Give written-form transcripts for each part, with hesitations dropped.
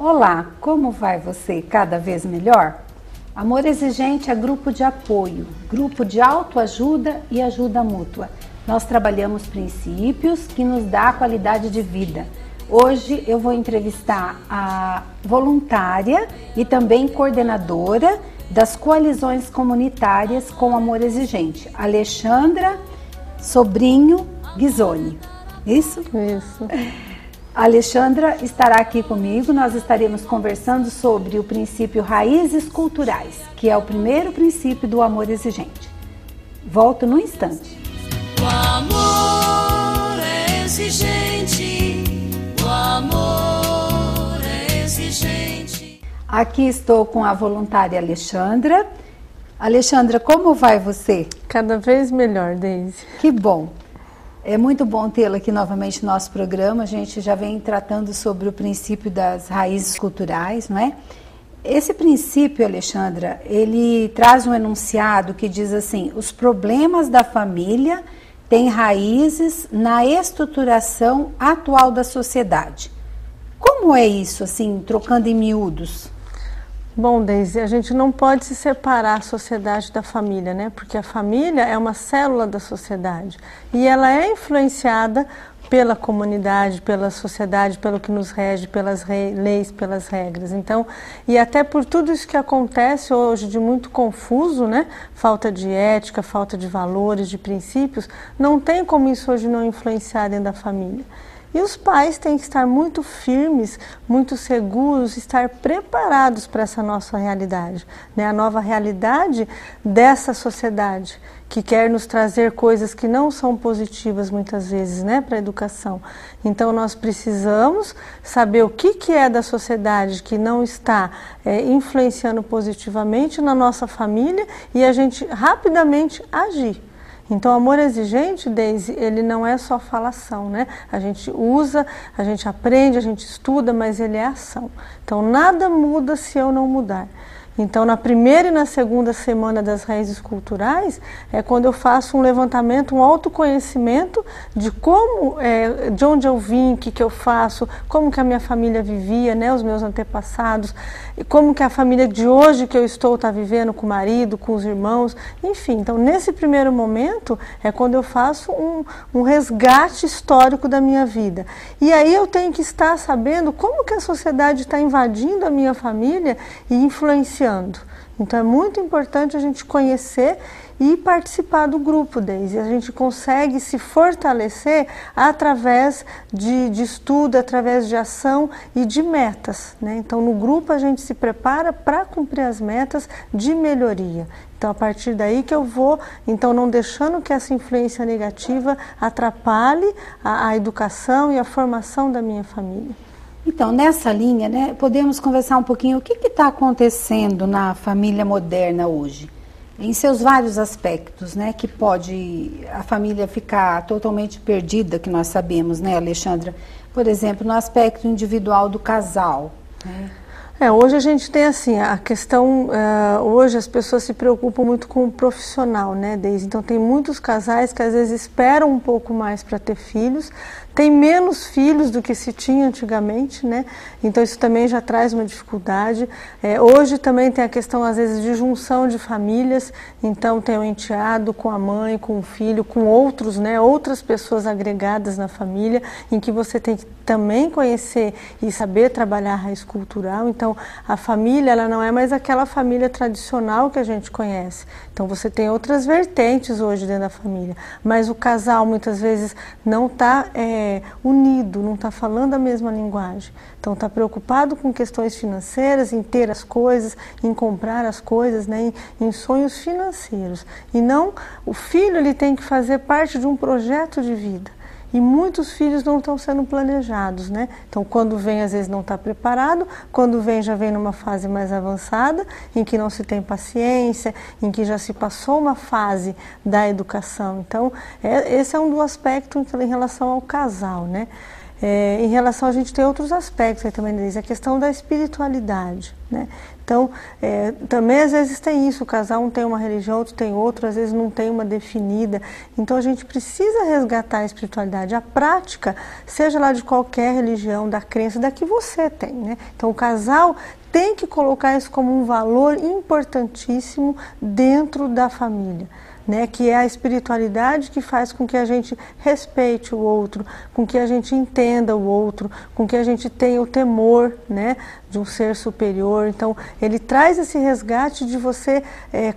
Olá, como vai você? Cada vez melhor? Amor Exigente é grupo de apoio, grupo de autoajuda e ajuda mútua. Nós trabalhamos princípios que nos dão qualidade de vida. Hoje eu vou entrevistar a voluntária e também coordenadora das coalizões comunitárias com Amor Exigente, Alexandra Sobrinho Ghisoni. Isso? Isso. A Alexandra estará aqui comigo, nós estaremos conversando sobre o princípio Raízes Culturais, que é o primeiro princípio do Amor Exigente. Volto num instante. O amor é exigente, o amor é exigente. Aqui estou com a voluntária Alexandra. Alexandra, como vai você? Cada vez melhor, Deise. Que bom. É muito bom tê-la aqui novamente no nosso programa. A gente já vem tratando sobre o princípio das raízes culturais, não é? Esse princípio, Alexandra, ele traz um enunciado que diz assim: os problemas da família têm raízes na estruturação atual da sociedade. Como é isso, assim, trocando em miúdos? Bom, Deise, a gente não pode se separar a sociedade da família, né? Porque a família é uma célula da sociedade e ela é influenciada pela comunidade, pela sociedade, pelo que nos rege, pelas leis, pelas regras. Então, e até por tudo isso que acontece hoje de muito confuso, né? Falta de ética, falta de valores, de princípios, não tem como isso hoje não influenciar dentro da família. E os pais têm que estar muito firmes, muito seguros, estar preparados para essa nossa realidade, né? A nova realidade dessa sociedade, que quer nos trazer coisas que não são positivas muitas vezes, né, para a educação. Então nós precisamos saber o que é da sociedade que não está influenciando positivamente na nossa família e a gente rapidamente agir. Então, o amor exigente, Deise, ele não é só falação, né? A gente usa, a gente aprende, a gente estuda, mas ele é ação. Então, nada muda se eu não mudar. Então, na primeira e na segunda semana das raízes culturais, é quando eu faço um levantamento, um autoconhecimento de como, de onde eu vim, o que eu faço, como que a minha família vivia, né, os meus antepassados, e como que a família de hoje que eu estou está vivendo com o marido, com os irmãos, enfim. Então, nesse primeiro momento, é quando eu faço um resgate histórico da minha vida. E aí eu tenho que estar sabendo como que a sociedade está invadindo a minha família e influenciando. Então é muito importante a gente conhecer e participar do grupo, Deise. A gente consegue se fortalecer através de estudo, através de ação e de metas, né? Então no grupo a gente se prepara para cumprir as metas de melhoria. Então a partir daí que eu vou, então não deixando que essa influência negativa atrapalhe a educação e a formação da minha família. Então, nessa linha, né, podemos conversar um pouquinho o que está acontecendo na família moderna hoje, em seus vários aspectos, né, que pode a família ficar totalmente perdida, que nós sabemos, né, Alexandra? Por exemplo, no aspecto individual do casal, né? Hoje a gente tem assim, a questão, hoje as pessoas se preocupam muito com o profissional, né, Deise? Então tem muitos casais que às vezes esperam um pouco mais para ter filhos, tem menos filhos do que se tinha antigamente, né? Então isso também já traz uma dificuldade. Hoje também tem a questão, às vezes, de junção de famílias, então tem o enteado com a mãe, com o filho, com outros, né? Outras pessoas agregadas na família, em que você tem que também conhecer e saber trabalhar a raiz cultural. Então a família, ela não é mais aquela família tradicional que a gente conhece. Então você tem outras vertentes hoje dentro da família, mas o casal muitas vezes não está unido, não está falando a mesma linguagem. Então está preocupado com questões financeiras, em ter as coisas, em comprar as coisas, né, em sonhos financeiros. E não, o filho ele tem que fazer parte de um projeto de vida. E muitos filhos não estão sendo planejados, né? Então, quando vem, às vezes não está preparado, quando vem, já vem numa fase mais avançada, em que não se tem paciência, em que já se passou uma fase da educação. Então, esse é um do aspecto em relação ao casal, né? Em relação, a gente tem outros aspectos aí também, Denise, a questão da espiritualidade, né? Então, também às vezes tem isso, o casal um tem uma religião, outro tem outra, às vezes não tem uma definida. Então a gente precisa resgatar a espiritualidade, a prática, seja lá de qualquer religião, da crença, da que você tem, né? Então o casal tem que colocar isso como um valor importantíssimo dentro da família, né, que é a espiritualidade que faz com que a gente respeite o outro, com que a gente entenda o outro, com que a gente tenha o temor, né, de um ser superior. Então, ele traz esse resgate de você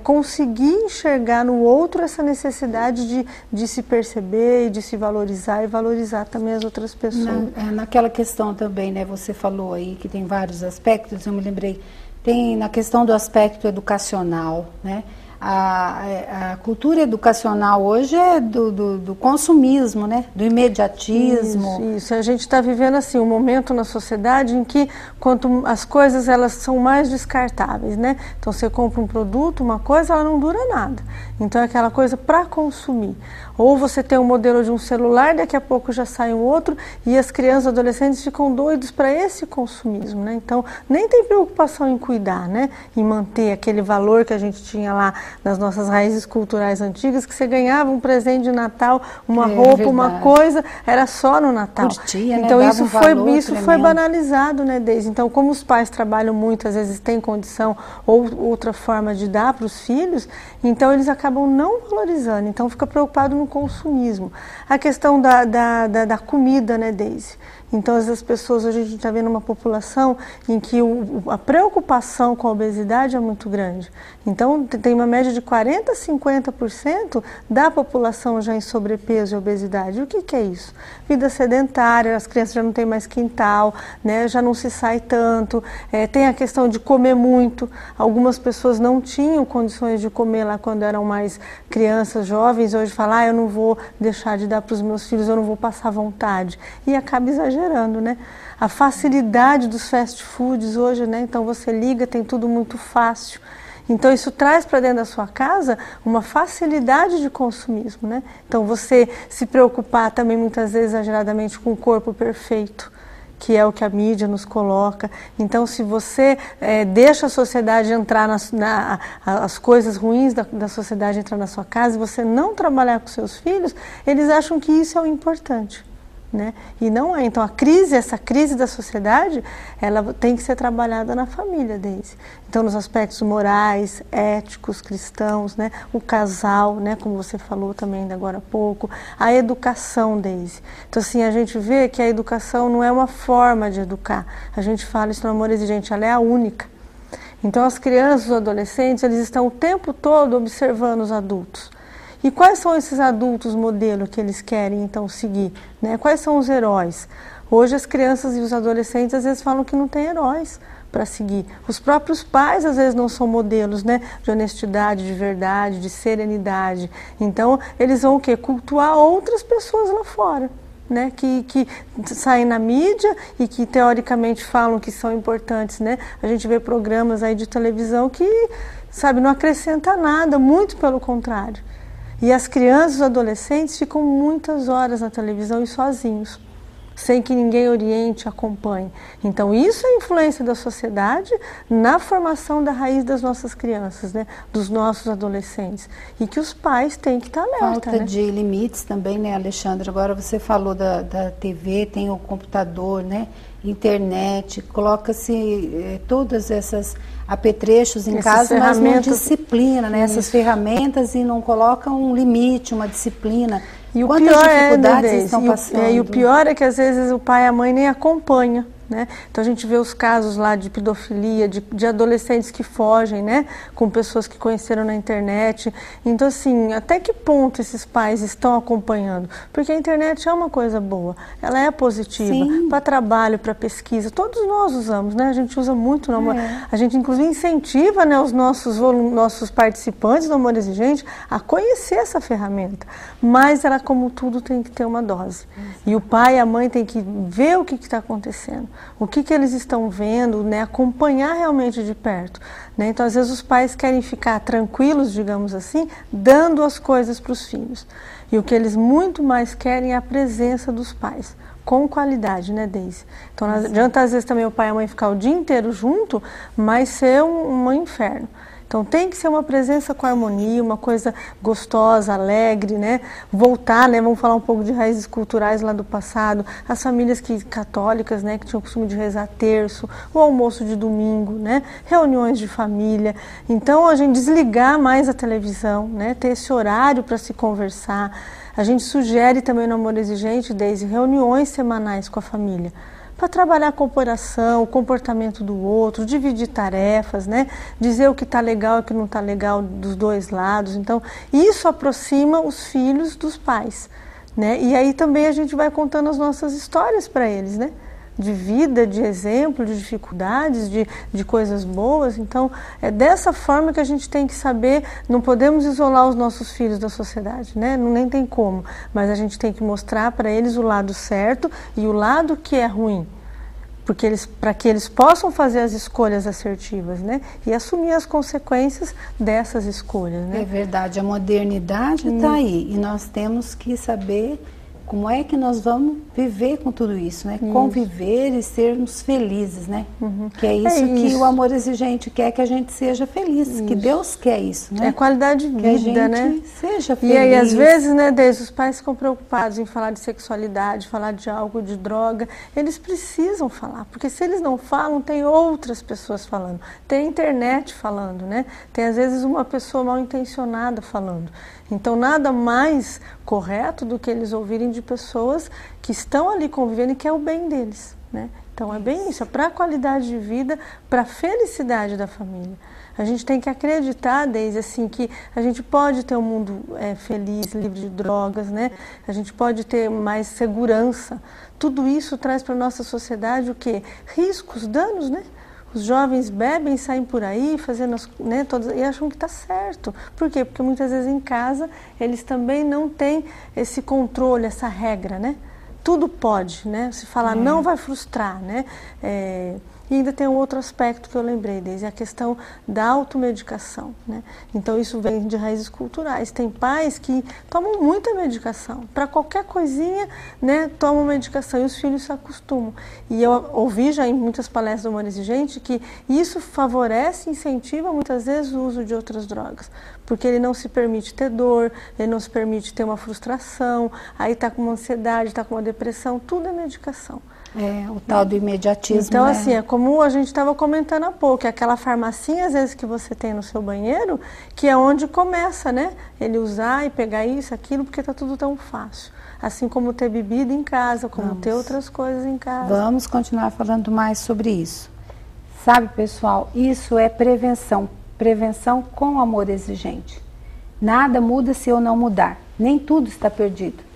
conseguir enxergar no outro essa necessidade de se perceber e de se valorizar e valorizar também as outras pessoas. Naquela questão também, né, você falou aí que tem vários aspectos, eu me lembrei, tem na questão do aspecto educacional, né? A cultura educacional hoje é do consumismo, né? Do imediatismo. Isso. A gente está vivendo assim um momento na sociedade em que quanto as coisas elas são mais descartáveis, né? Então você compra um produto, uma coisa, ela não dura nada. Então é aquela coisa para consumir. Ou você tem um modelo de um celular, daqui a pouco já sai um outro e as crianças e adolescentes ficam doidos para esse consumismo, né? Então nem tem preocupação em cuidar, né? Em manter aquele valor que a gente tinha lá nas nossas raízes culturais antigas, que você ganhava um presente de Natal, uma roupa, verdade. Uma coisa, era só no Natal. Curtia, então né? isso foi banalizado, né, Deise? Então como os pais trabalham muito, às vezes têm condição ou outra forma de dar para os filhos, então eles acabam não valorizando, então fica preocupado no consumismo. A questão da comida, né, Deise? Então, as pessoas, hoje a gente está vendo uma população em que a preocupação com a obesidade é muito grande. Então, tem uma média de 40% a 50% da população já em sobrepeso e obesidade. O que é isso? Vida sedentária, as crianças já não têm mais quintal, né? Já não se sai tanto. Tem a questão de comer muito. Algumas pessoas não tinham condições de comer lá quando eram mais crianças, jovens. Hoje falam, eu não vou deixar de dar para os meus filhos, eu não vou passar vontade. E acaba exagerando, né? A facilidade dos fast foods hoje, né? Então você liga, tem tudo muito fácil. Então isso traz para dentro da sua casa uma facilidade de consumismo, né? Então você se preocupar também muitas vezes exageradamente com o corpo perfeito, que é o que a mídia nos coloca. Então se você deixa a sociedade entrar as coisas ruins da sociedade entrar na sua casa e você não trabalhar com seus filhos, eles acham que isso é o importante. Né? E não é. Então essa crise da sociedade, ela tem que ser trabalhada na família, Deise. Então nos aspectos morais, éticos, cristãos, né? O casal, né? Como você falou também ainda agora há pouco, a educação, Deise. Então assim, a gente vê que a educação não é uma forma de educar. A gente fala isso no Amor Exigente, ela é a única. Então as crianças, os adolescentes, eles estão o tempo todo observando os adultos. E quais são esses adultos modelo que eles querem, então, seguir? Né? Quais são os heróis? Hoje as crianças e os adolescentes, às vezes, falam que não tem heróis para seguir. Os próprios pais, às vezes, não são modelos, né? De honestidade, de verdade, de serenidade. Então, eles vão o quê? Cultuar outras pessoas lá fora. Né, que saem na mídia e que teoricamente falam que são importantes, né? A gente vê programas aí de televisão que, sabe, não acrescenta nada, muito pelo contrário. E as crianças e os adolescentes ficam muitas horas na televisão e sozinhos, sem que ninguém oriente, acompanhe. Então isso é a influência da sociedade na formação da raiz das nossas crianças, né? Dos nossos adolescentes. E que os pais têm que estar alerta. Falta de limites também, né, Alexandra? Agora você falou da TV, tem o computador, né? Internet, coloca-se todas essas apetrechos em casa, mas não disciplina, né? Essas ferramentas e não colocam um limite, uma disciplina. E o pior dificuldades estão passando. E o pior é que às vezes o pai e a mãe nem acompanham. Né? Então a gente vê os casos lá de pedofilia, de adolescentes que fogem, né? Com pessoas que conheceram na internet. Então assim, até que ponto esses pais estão acompanhando? Porque a internet é uma coisa boa, ela é positiva para trabalho, para pesquisa, todos nós usamos, né? A gente usa muito, a gente inclusive incentiva, né, os nossos participantes do Amor Exigente a conhecer essa ferramenta, mas ela, como tudo, tem que ter uma dose. E o pai e a mãe tem que ver o que está acontecendo. O que eles estão vendo, né, acompanhar realmente de perto. Né? Então, às vezes, os pais querem ficar tranquilos, digamos assim, dando as coisas para os filhos. E o que eles muito mais querem é a presença dos pais. com qualidade, né, Deise? Então, não adianta às vezes também o pai e a mãe ficar o dia inteiro junto, mas ser um inferno. Então tem que ser uma presença com harmonia, uma coisa gostosa, alegre, né? Voltar, né? Vamos falar um pouco de raízes culturais lá do passado, as famílias católicas, né? Que tinham o costume de rezar terço, o almoço de domingo, né? Reuniões de família. Então a gente desligar mais a televisão, né? Ter esse horário para se conversar. A gente sugere também no Amor Exigente, Deise, reuniões semanais com a família, para trabalhar a cooperação, o comportamento do outro, dividir tarefas, né? Dizer o que está legal e o que não está legal dos dois lados. Então, isso aproxima os filhos dos pais, né? E aí também a gente vai contando as nossas histórias para eles, né? De vida, de exemplo, de dificuldades, de coisas boas. Então, é dessa forma que a gente tem que saber, não podemos isolar os nossos filhos da sociedade, né? Nem tem como, mas a gente tem que mostrar para eles o lado certo e o lado que é ruim, porque para que eles possam fazer as escolhas assertivas, né? E assumir as consequências dessas escolhas, né? É verdade, a modernidade está aí e nós temos que saber como é que nós vamos viver com tudo isso, né? Conviver e sermos felizes, né? Que é isso que o Amor Exigente quer, que a gente seja feliz, que Deus quer isso, né? É qualidade de vida, que a gente né? seja feliz. E aí, às vezes, né, Deise, os pais ficam preocupados em falar de sexualidade, falar de álcool, de droga. Eles precisam falar, porque se eles não falam, tem outras pessoas falando. Tem a internet falando, né? Tem, às vezes, uma pessoa mal intencionada falando. Então, nada mais correto do que eles ouvirem de pessoas que estão ali convivendo e que é o bem deles, né? Então, é bem isso, é para a qualidade de vida, para a felicidade da família. A gente tem que acreditar, Deise, assim, que a gente pode ter um mundo feliz, livre de drogas, né? A gente pode ter mais segurança. Tudo isso traz para a nossa sociedade o quê? Riscos, danos, né? Os jovens bebem, saem por aí, fazendo né, todas, e acham que está certo. Por quê? Porque muitas vezes em casa eles também não têm esse controle, essa regra, né? Tudo pode, né? Se falar não vai frustrar, né? E ainda tem um outro aspecto que eu lembrei, Deise, a questão da automedicação, né? Então isso vem de raízes culturais. Tem pais que tomam muita medicação, para qualquer coisinha, né, tomam medicação e os filhos se acostumam. E eu ouvi já em muitas palestras do Amor Exigente que isso favorece e incentiva muitas vezes o uso de outras drogas, porque ele não se permite ter dor, ele não se permite ter uma frustração, aí está com uma ansiedade, está com uma depressão, tudo é medicação. O tal do imediatismo. Então, assim, é como a gente estava comentando há pouco, é aquela farmacinha, às vezes, que você tem no seu banheiro, que é onde começa, né? Ele usar e pegar isso, aquilo, porque está tudo tão fácil. Assim como ter bebida em casa, como ter outras coisas em casa. Vamos continuar falando mais sobre isso. Sabe, pessoal, isso é prevenção. Prevenção com Amor Exigente. Nada muda se eu não mudar. Nem tudo está perdido.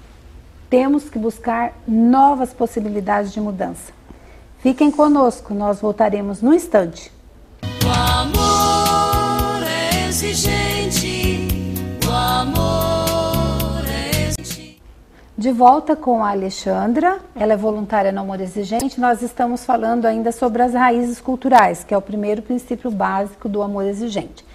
Temos que buscar novas possibilidades de mudança. Fiquem conosco, nós voltaremos no instante. O amor é exigente, o amor é exigente. De volta com a Alexandra, ela é voluntária no Amor Exigente. Nós estamos falando ainda sobre as raízes culturais, que é o primeiro princípio básico do Amor Exigente.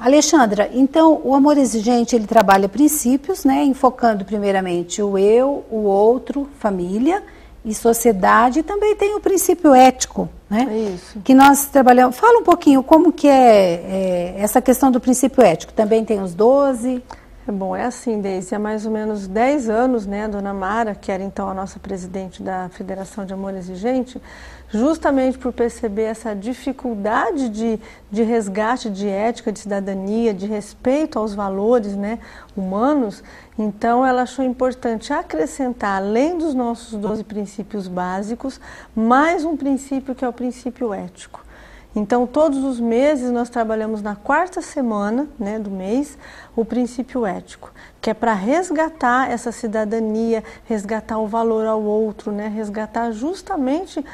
Alexandra, então o Amor Exigente ele trabalha princípios, né, enfocando primeiramente o eu, o outro, família e sociedade, e também tem o princípio ético, né? Isso. Que nós trabalhamos. Fala um pouquinho como que é essa questão do princípio ético. Também tem os 12. Bom, é assim, Deise, há mais ou menos 10 anos, né, a dona Mara, que era então a nossa presidente da Federação de Amor Exigente, justamente por perceber essa dificuldade de resgate de ética, de cidadania, de respeito aos valores, né, humanos, então ela achou importante acrescentar, além dos nossos 12 princípios básicos, mais um princípio que é o princípio ético. Então, todos os meses nós trabalhamos na quarta semana, né, do mês, o princípio ético, que é para resgatar essa cidadania, resgatar o valor ao outro, né, resgatar justamente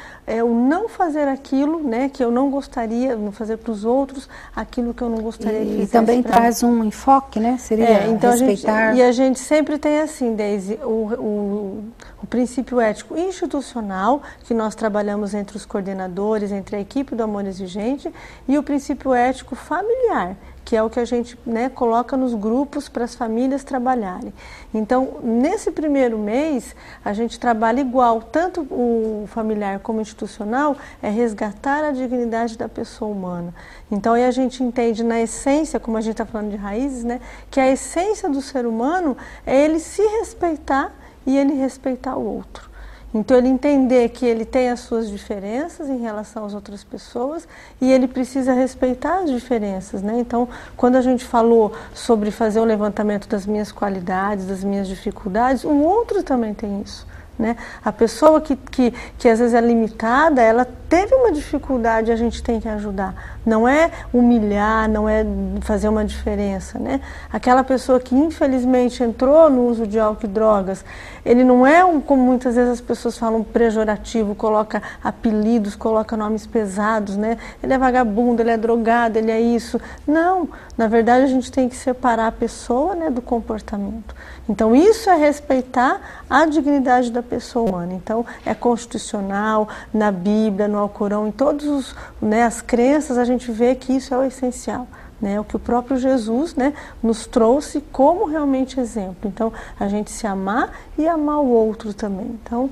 o não fazer aquilo, né, que eu não gostaria, não fazer para os outros aquilo que eu não gostaria que fizesse. E também traz um enfoque, né? Seria então respeitar. A gente sempre tem assim, Deise, o princípio ético institucional, que nós trabalhamos entre os coordenadores, entre a equipe do Amor Exigente, e o princípio ético familiar, que é o que a gente, né, coloca nos grupos para as famílias trabalharem. Então, nesse primeiro mês, a gente trabalha igual, tanto o familiar como o institucional, é resgatar a dignidade da pessoa humana. Então, aí a gente entende na essência, como a gente está falando de raízes, né, que a essência do ser humano é ele se respeitar e ele respeitar o outro. Então, ele entender que ele tem as suas diferenças em relação às outras pessoas e ele precisa respeitar as diferenças, né? Então, quando a gente falou sobre fazer o levantamento das minhas qualidades, das minhas dificuldades, o outro também tem isso, né? A pessoa que às vezes é limitada, ela teve uma dificuldade, a gente tem que ajudar. Não é humilhar, não é fazer uma diferença, né? Aquela pessoa que infelizmente entrou no uso de álcool e drogas, ele não é, como muitas vezes as pessoas falam, pejorativo, coloca apelidos, coloca nomes pesados, né? Ele é vagabundo, ele é drogado, ele é isso. Não, na verdade a gente tem que separar a pessoa, né, do comportamento. Então isso é respeitar a dignidade da pessoa humana. Então é constitucional, na Bíblia, no Alcorão, em todos né, as crenças a gente vê que isso é o essencial. Né, o que o próprio Jesus, né, nos trouxe como realmente exemplo. Então, a gente se amar e amar o outro também. Então,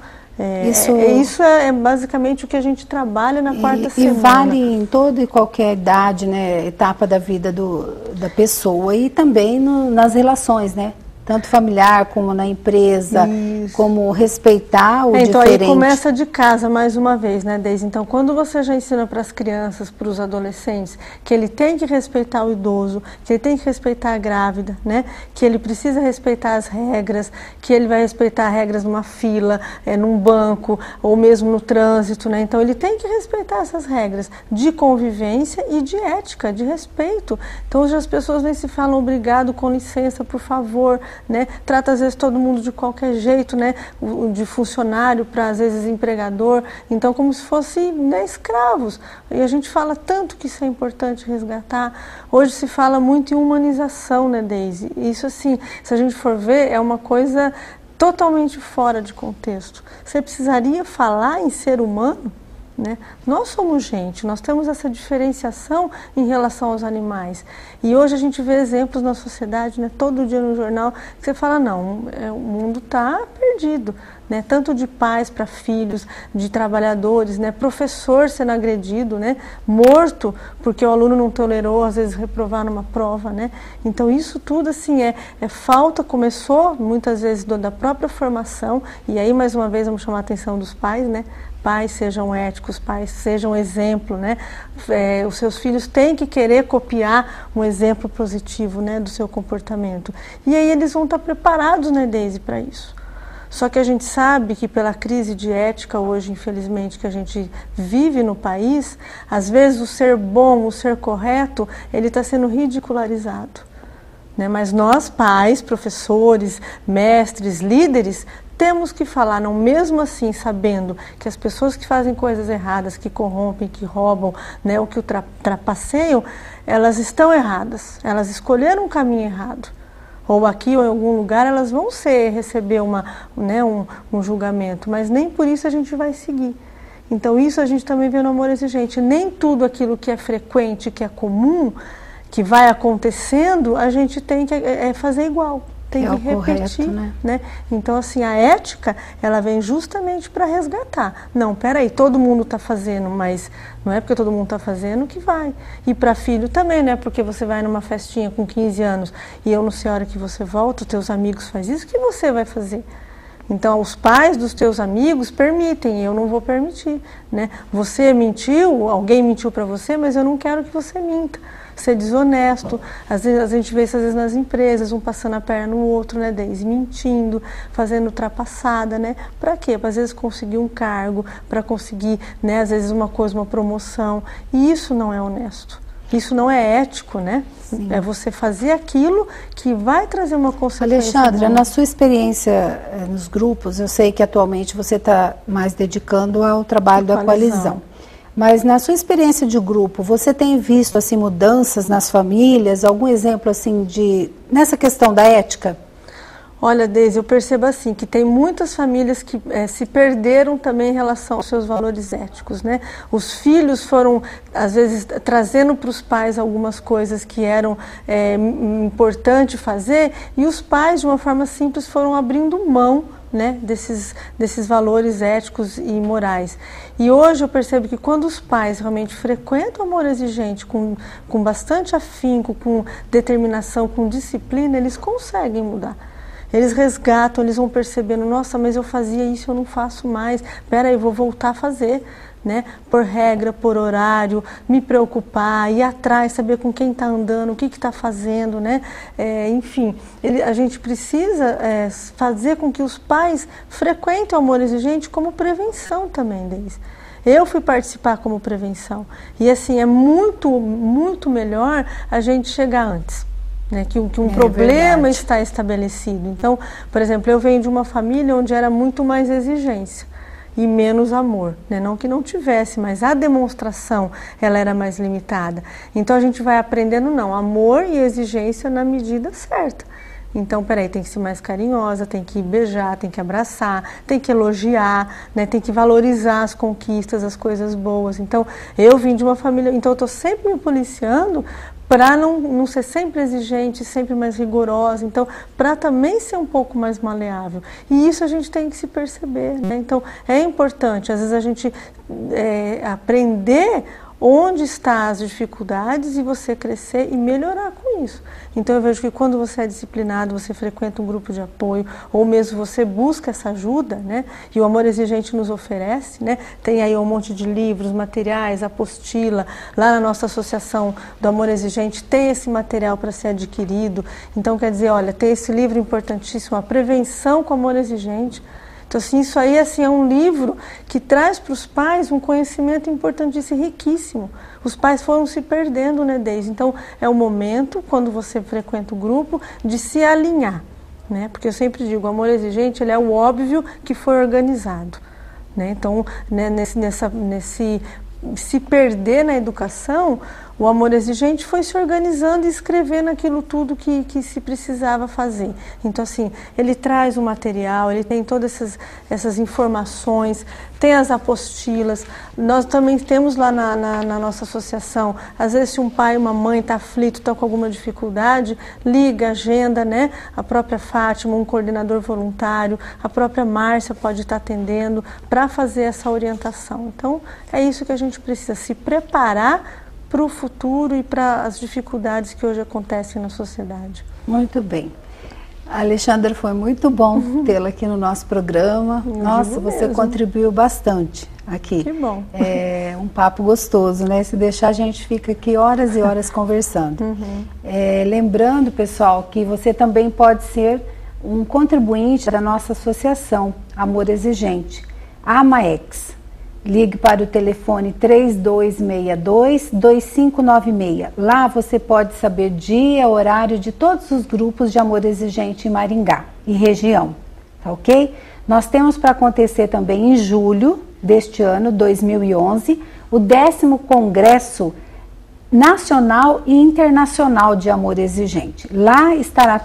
isso é basicamente o que a gente trabalha na quarta semana. E vale em toda e qualquer idade, né, etapa da vida da pessoa e também nas relações, né? Tanto familiar como na empresa, como respeitar o diferente. Então aí começa de casa mais uma vez, né, Deise? Então quando você já ensina para as crianças, para os adolescentes, que ele tem que respeitar o idoso, que ele tem que respeitar a grávida, né, que ele precisa respeitar as regras, que ele vai respeitar regras numa fila, num banco, ou mesmo no trânsito, né? Então ele tem que respeitar essas regras de convivência e de ética, de respeito. Então hoje as pessoas nem se falam obrigado, com licença, por favor, né? Trata às vezes todo mundo de qualquer jeito, né? De funcionário para às vezes empregador, então como se fossem, né, escravos. E a gente fala tanto que isso é importante resgatar. Hoje se fala muito em humanização, né, Deise? Isso assim, se a gente for ver, é uma coisa totalmente fora de contexto. Você precisaria falar em ser humano? Né? Nós somos gente, nós temos essa diferenciação em relação aos animais. E hoje a gente vê exemplos na sociedade, né, todo dia no jornal, que você fala, não, o mundo está perdido. Né, tanto de pais para filhos, de trabalhadores, né, professor sendo agredido, né, morto porque o aluno não tolerou, às vezes, reprovar numa prova. Né? Então isso tudo assim, é falta, começou muitas vezes da própria formação, e aí mais uma vez vamos chamar a atenção dos pais, né? Pais sejam éticos, pais sejam exemplo, né? Os seus filhos têm que querer copiar um exemplo positivo, né, do seu comportamento. E aí eles vão estar preparados, né, Deise, para isso. Só que a gente sabe que pela crise de ética hoje, infelizmente, que a gente vive no país, às vezes o ser bom, o ser correto, ele está sendo ridicularizado. Né? Mas nós, pais, professores, mestres, líderes, temos que falar, não mesmo assim, sabendo que as pessoas que fazem coisas erradas, que corrompem, que roubam, né, ou que ultrapasseiam, elas estão erradas, elas escolheram um caminho errado. Ou aqui ou em algum lugar elas vão receber um julgamento, mas nem por isso a gente vai seguir. Então isso a gente também vê no amor exigente. Nem tudo aquilo que é frequente, que é comum, que vai acontecendo, a gente tem que fazer igual. Tem que repetir, correto, né? Então, assim, a ética, ela vem justamente para resgatar. Não, peraí, todo mundo está fazendo, mas não é porque todo mundo está fazendo que vai. E para filho também, né? Porque você vai numa festinha com 15 anos e eu não sei a hora que você volta, os teus amigos fazem isso, o que você vai fazer? Então, os pais dos teus amigos permitem, eu não vou permitir, né? Você mentiu, alguém mentiu para você, mas eu não quero que você minta. Ser desonesto, às vezes a gente vê isso às vezes nas empresas, um passando a perna no outro, né, Deise, mentindo, fazendo ultrapassada, né? Para quê? Para às vezes conseguir um cargo, para conseguir, né, às vezes uma coisa, uma promoção. E isso não é honesto. Isso não é ético, né? Sim. É você fazer aquilo que vai trazer uma consequência. Alexandra, na sua experiência nos grupos, eu sei que atualmente você está mais dedicando ao trabalho da coalizão. Mas na sua experiência de grupo, você tem visto assim mudanças nas famílias? Algum exemplo assim nessa questão da ética? Olha, Deise, eu percebo assim, que tem muitas famílias que se perderam também em relação aos seus valores éticos, né? Os filhos foram, às vezes, trazendo para os pais algumas coisas que eram importante fazer, e os pais, de uma forma simples, foram abrindo mão, né, desses valores éticos e morais. E hoje eu percebo que quando os pais realmente frequentam o amor exigente com bastante afinco, com determinação, com disciplina, eles conseguem mudar. Eles resgatam, eles vão percebendo, nossa, mas eu fazia isso, eu não faço mais, peraí, eu vou voltar a fazer, né? Por regra, por horário, me preocupar, ir atrás, saber com quem está andando, o que está fazendo, né? Enfim, a gente precisa fazer com que os pais frequentem o amor exigente como prevenção também deles. Eu fui participar como prevenção, e assim, é muito, muito melhor a gente chegar antes. Né, que um problema está estabelecido. Então, por exemplo, eu venho de uma família onde era muito mais exigência e menos amor, né? Não que não tivesse, mas a demonstração ela era mais limitada. Então a gente vai aprendendo, não, amor e exigência na medida certa. Então, peraí, tem que ser mais carinhosa, tem que beijar, tem que abraçar, tem que elogiar, né? Tem que valorizar as conquistas, as coisas boas. Então, eu vim de uma família, então eu estou sempre me policiando para não ser sempre exigente, sempre mais rigorosa, então, para também ser um pouco mais maleável. E isso a gente tem que se perceber, né? Então, é importante, às vezes, a gente aprender onde estão as dificuldades e você crescer e melhorar com isso. Então eu vejo que quando você é disciplinado, você frequenta um grupo de apoio, ou mesmo você busca essa ajuda, né? E o amor exigente nos oferece, né? Tem aí um monte de livros, materiais, apostila. Lá na nossa associação do amor exigente tem esse material para ser adquirido. Então quer dizer, olha, tem esse livro importantíssimo, a prevenção com amor exigente. Então, assim, isso aí assim, é um livro que traz para os pais um conhecimento importantíssimo e riquíssimo. Os pais foram se perdendo, né, Deise? Então, é o momento, quando você frequenta o grupo, de se alinhar, né? Porque eu sempre digo, o amor exigente ele é o óbvio que foi organizado, né? Então, né, nesse se perder na educação, o amor exigente foi se organizando e escrevendo aquilo tudo que se precisava fazer. Então, assim, ele traz o material, ele tem todas essas informações, tem as apostilas. Nós também temos lá na nossa associação, às vezes se um pai e uma mãe está aflito, está com alguma dificuldade, liga, agenda, né? A própria Fátima, um coordenador voluntário, a própria Márcia pode estar atendendo para fazer essa orientação. Então, é isso que a gente precisa, se preparar para o futuro e para as dificuldades que hoje acontecem na sociedade. Muito bem. Alexandra, foi muito bom tê-la aqui no nosso programa. Nossa, você contribuiu bastante aqui. Que bom. É um papo gostoso, né? Se deixar, a gente fica aqui horas e horas conversando. Lembrando, pessoal, que você também pode ser um contribuinte da nossa associação Amor Exigente, a AMAEX. Ligue para o telefone 3262-2596. Lá você pode saber dia, horário de todos os grupos de amor exigente em Maringá e região, tá ok? Nós temos para acontecer também em julho deste ano, 2011, o 10º Congresso Nacional e Internacional de Amor Exigente. Lá estará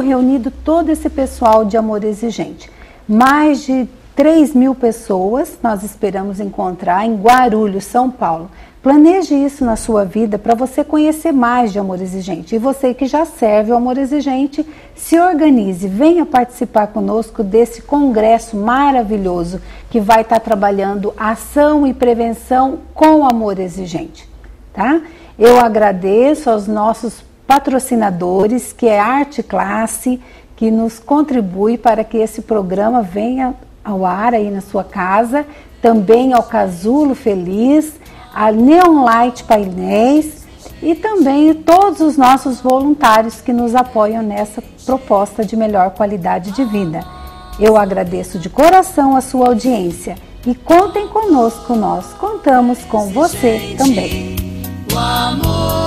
reunido todo esse pessoal de amor exigente. Mais de 3.000 pessoas nós esperamos encontrar em Guarulhos, São Paulo. Planeje isso na sua vida para você conhecer mais de amor exigente. E você que já serve o amor exigente, se organize, venha participar conosco desse congresso maravilhoso que vai estar trabalhando ação e prevenção com o amor exigente, tá? Eu agradeço aos nossos patrocinadores, que é a Arte Classe, que nos contribui para que esse programa venha ao ar aí na sua casa, também ao Casulo Feliz, a Neon Light Painéis e também todos os nossos voluntários que nos apoiam nessa proposta de melhor qualidade de vida. Eu agradeço de coração a sua audiência e contem conosco, nós contamos com você também. O amor